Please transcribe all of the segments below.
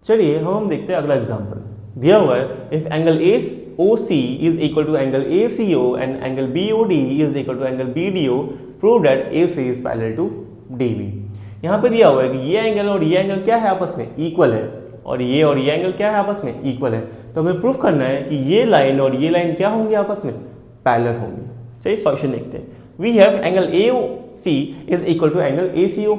चलिए हम देखते हैं अगला एग्जाम्पल। दिया हुआ है if angle AOC is equal to angle ACO and angle BOD is equal to angle BDO, prove that AC is parallel to DB। यहाँ पे दिया हुआ है कि ये एंगल और ये एंगल क्या है, आपस में इक्वल है, और ये एंगल क्या है, आपस में इक्वल है। तो हमें प्रूफ करना है कि ये लाइन और ये लाइन क्या होंगी, आपस में पैरेलल होंगी। चलिए सॉल्यूशन देखते हैं। We have angle AOC is equal to angle ACO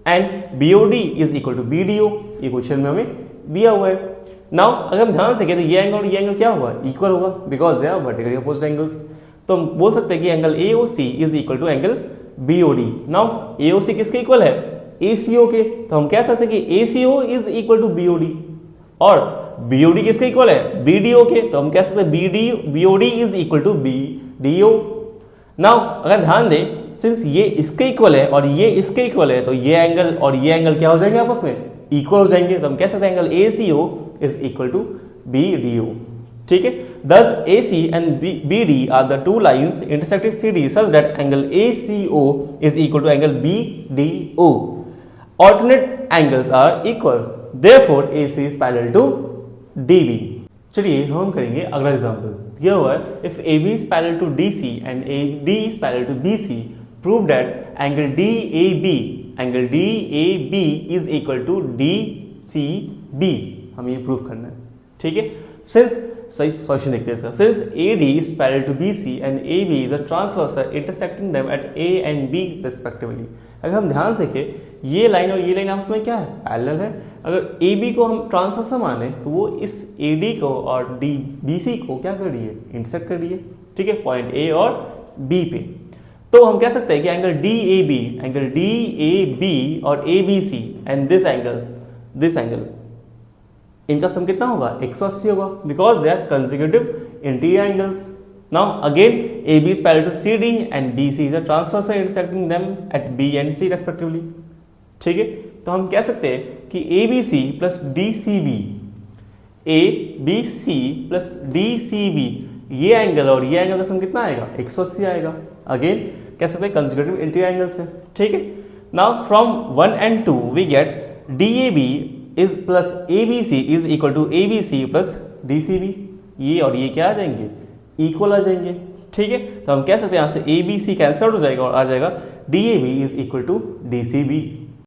and BOD is equal to BDO। ये क्वेश्चन में हमें दिया हुआ है। नाउ अगर हम ध्यान से कहें तो ये एंगल और ये एंगल क्या होगा, इक्वल होगा, because they are vertically opposite angles. तो हम बोल सकते हैं कि angle AOC is equal to angle BOD। Now AOC किसके इक्वल है, ACO के। तो हम कह सकते हैं कि ACO is equal to BOD, और BOD किसके इक्वल है, BDO के। तो हम कह सकते हैं BOD is equal to BDO। Now अगर ध्यान दें, सिंस ये इसके इक्वल है और ये इसके इक्वल है, तो ये एंगल और ये एंगल क्या हो जाएंगे, आपस में इक्वल हो जाएंगे। तो हम कह सकते हैं angle ACO is equal to BDO। ठीक है, thus AC and BD are the two lines intersecting CD such that angle ACO is equal to angle BDO. Alternate angles are equal, therefore AC is parallel to DB. चलिए हम करेंगे अगला example. दिया हुआ है if AB is parallel to DC and AD is parallel to BC, prove that angle DAB is equal to DCB। हमें ये prove करना है। ठीक है, सिंस सही सॉल्यूशन देखते हैं इसका। Since AD is parallel to BC and AB is a transversal intersecting them at A and B respectively। अगर हम ध्यान से देखें, ये लाइन और ये लाइन आपस में क्या है, पैरेलल है। अगर AB को हम ट्रांसवर्सल माने तो वो इस AD को और BC को क्या कर रही है, इंटरसेक्ट कर रही है। ठीक है, पॉइंट A और B पे। तो हम कह सकते हैं कि एंगल DAB और ABC एंड दिस एंगल इनका सम कितना होगा, 180 होगा, because they are consecutive interior angles. Now again AB is parallel to CD and BC is a transversal intersecting them at B and C respectively। ठीक है, तो हम कह सकते हैं कि ABC प्लस DCB ये एंगल और ये एंगल का सम कितना आएगा, 180 आएगा। अगेन कह सकते हैं कंसेक्यूटिव इंटीरियर एंगल्स है। ठीक है, now from 1 and 2 we get DAB is plus ABC is equal to ABC plus DCB। ये और ये क्या आ जाएंगे, इक्वल आ जाएंगे। ठीक है, तो हम कह सकते हैं यहाँ से ABC कैंसल हो जाएगा और आ जाएगा DAB is equal to DCB।